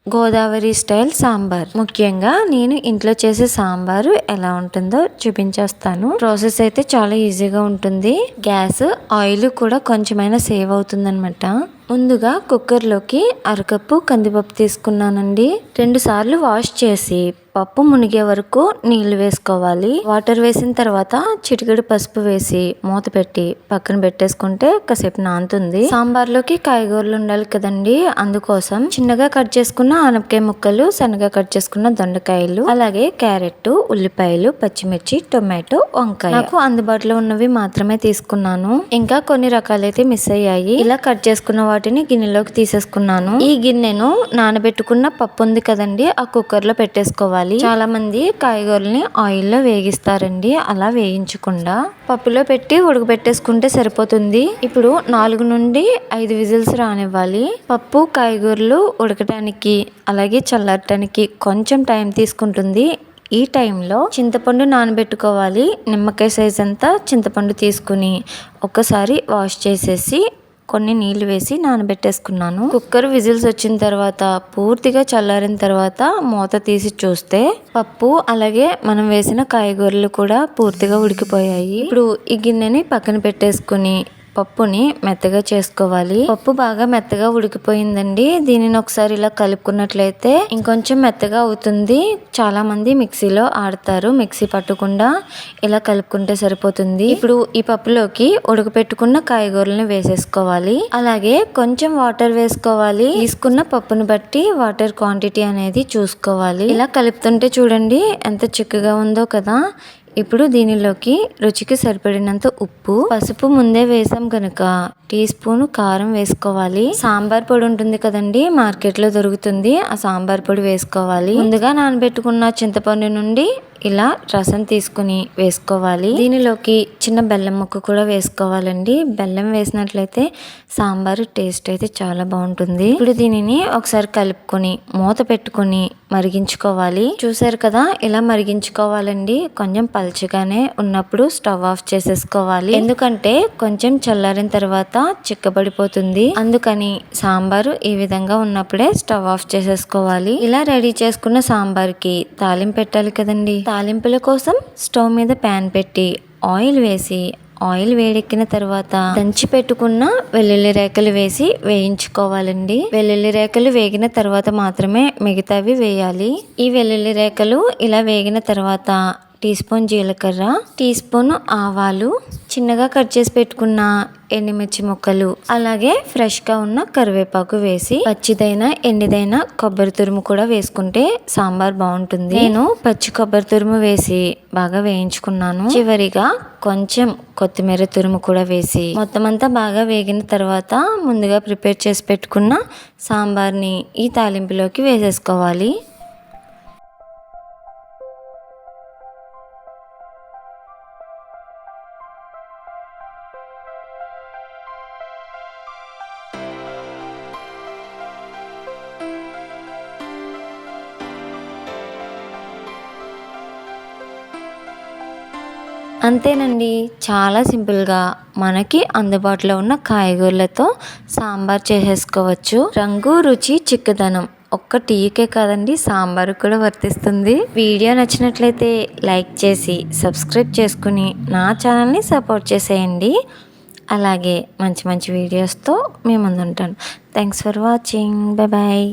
Godavari style sambar. ముఖ్యంగా నేను ఇంట్లో చేసే సాంబారు ఎలా ఉంటుందో చూపించేస్తాను. ప్రాసెస్ అయితే చాలా ఈజీగా ఉంటుంది. గ్యాస్, ఆయిల్ కూడా కొంచెమైనా సేవ్ అవుతుందన్నమాట. ముందుగా కుక్కర్లోకి అరకప్పు కందిపప్పు తీసుకున్నానండి. 2 సార్లు వాష్ చేసి పప్పు మునిగే వరకు నీళ్లు వేసుకోవాలి. వాటర్ వేసిన తర్వాత చిటికెడు పసుపు వేసి మూత పెట్టి పక్కన పెట్టేసుకుంటే కాసేపు నానుతుంది. సాంబార్లోకి కాయగూరలు ఉండాలి కదండి, అందుకోసం చిన్నగా కట్ చేసుకున్న ఆనపకాయ ముక్కలు, సన్నగా కట్ చేసుకున్న దొండకాయలు, అలాగే క్యారెట్, ఉల్లిపాయలు, పచ్చిమిర్చి, టొమాటో, వంకాయ నాకు అందుబాటులో ఉన్నవి మాత్రమే తీసుకున్నాను. ఇంకా కొన్ని రకాలైతే మిస్ అయ్యాయి. ఇలా కట్ చేసుకున్న వాటిని గిన్నెలోకి తీసేసుకున్నాను. ఈ గిన్నెను నానబెట్టుకున్న పప్పు ఉంది కదండి, ఆ కుక్కర్ లో పెట్టేసుకోవాలి. చాలా మంది కాయగూరల్ని ఆయిల్లో వేగిస్తారండి. అలా వేయించకుండా పప్పులో పెట్టి ఉడకబెట్టేసుకుంటే సరిపోతుంది. ఇప్పుడు 4 నుండి 5 విజిల్స్ రానివ్వాలి. పప్పు, కాయగూరలు ఉడకటానికి అలాగే చల్లారటానికి కొంచెం టైం తీసుకుంటుంది. ఈ టైంలో చింతపండు నానబెట్టుకోవాలి. నిమ్మకాయ సైజ్ అంతా చింతపండు తీసుకుని ఒక్కసారి వాష్ చేసేసి కొన్ని నీళ్లు వేసి నానబెట్టేసుకున్నాను. కుక్కర్ విజిల్స్ వచ్చిన తర్వాత పూర్తిగా చల్లారిన తర్వాత మూత తీసి చూస్తే పప్పు అలాగే మనం వేసిన కాయగూరలు కూడా పూర్తిగా ఉడికిపోయాయి. ఇప్పుడు ఈ గిన్నెని పక్కన పెట్టేసుకుని పప్పుని మెత్తగా చేసుకోవాలి. పప్పు బాగా మెత్తగా ఉడికిపోయిందండి. దీనిని ఒకసారి ఇలా కలుపుకున్నట్లయితే ఇంకొంచెం మెత్తగా అవుతుంది. చాలా మంది మిక్సీలో ఆడతారు, మిక్సీ పట్టకుండా ఇలా కలుపుకుంటే సరిపోతుంది. ఇప్పుడు ఈ పప్పులోకి ఉడకపెట్టుకున్న కాయగూరలను వేసేసుకోవాలి. అలాగే కొంచెం వాటర్ వేసుకోవాలి. తీసుకున్న పప్పును బట్టి వాటర్ క్వాంటిటీ అనేది చూసుకోవాలి. ఇలా కలుపుతుంటే చూడండి ఎంత చిక్కగా ఉందో కదా. ఇప్పుడు దీనిలోకి రుచికి సరిపడినంత ఉప్పు, పసుపు ముందే వేసాం కనుక టీ స్పూన్ కారం వేసుకోవాలి. సాంబార్ పొడి ఉంటుంది కదండి, మార్కెట్ లో దొరుకుతుంది, ఆ సాంబార్ పొడి వేసుకోవాలి. ముందుగా నానబెట్టుకున్న చింతపండు నుండి ఇలా రసం తీసుకుని వేసుకోవాలి. దీనిలోకి చిన్న బెల్లం ముక్క కూడా వేసుకోవాలండి. బెల్లం వేసినట్లయితే సాంబారు టేస్ట్ అయితే చాలా బాగుంటుంది. ఇప్పుడు దీనిని ఒకసారి కలుపుకొని మూత పెట్టుకుని మరిగించుకోవాలి. చూసారు కదా, ఇలా మరిగించుకోవాలండి. కొంచెం పల్చగానే ఉన్నప్పుడు స్టవ్ ఆఫ్ చేసేసుకోవాలి. ఎందుకంటే కొంచెం చల్లారిన తర్వాత చిక్కబడిపోతుంది. అందుకని సాంబారు ఈ విధంగా ఉన్నప్పుడే స్టవ్ ఆఫ్ చేసేసుకోవాలి. ఇలా రెడీ చేసుకున్న సాంబార్కి తాలింపు పెట్టాలి కదండి. తాలింపుల కోసం స్టవ్ మీద ప్యాన్ పెట్టి ఆయిల్ వేసి, ఆయిల్ వేడెక్కిన తర్వాత దంచి పెట్టుకున్న వెల్లుల్లి రేకలు వేసి వేయించుకోవాలండి. వెల్లుల్లి రేకలు వేగిన తర్వాత మాత్రమే మిగతావి వేయాలి. ఈ వెల్లుల్లి రేకలు ఇలా వేగిన తర్వాత టీ స్పూన్ జీలకర్ర, టీ స్పూన్ ఆవాలు, చిన్నగా కట్ చేసి పెట్టుకున్న ఎండుమిర్చి ముక్కలు, అలాగే ఫ్రెష్ గా ఉన్న కరివేపాకు వేసి పచ్చిదైనా ఎండిదైనా కొబ్బరి తురుము కూడా వేసుకుంటే సాంబార్ బాగుంటుంది. నేను పచ్చి కొబ్బరి తురుము వేసి బాగా వేయించుకున్నాను. చివరిగా కొంచెం కొత్తిమీర తురుము కూడా వేసి మొత్తం అంతా బాగా వేగిన తర్వాత ముందుగా ప్రిపేర్ చేసి పెట్టుకున్న సాంబార్ని ఈ తాలింపులోకి వేసేసుకోవాలి. అంతేనండి, చాలా సింపుల్గా మనకి అందుబాటులో ఉన్న కాయగూరలతో సాంబార్ చేసేసుకోవచ్చు. రంగు, రుచి, చిక్కదనం ఒక్క టీకే కాదండి, సాంబార్ కూడా వర్తిస్తుంది. వీడియో నచ్చినట్లయితే లైక్ చేసి సబ్స్క్రైబ్ చేసుకుని నా ఛానల్ని సపోర్ట్ చేసేయండి. అలాగే మంచి మంచి వీడియోస్తో మీ ముందు ఉంటాను. Thanks for watching. Bye bye.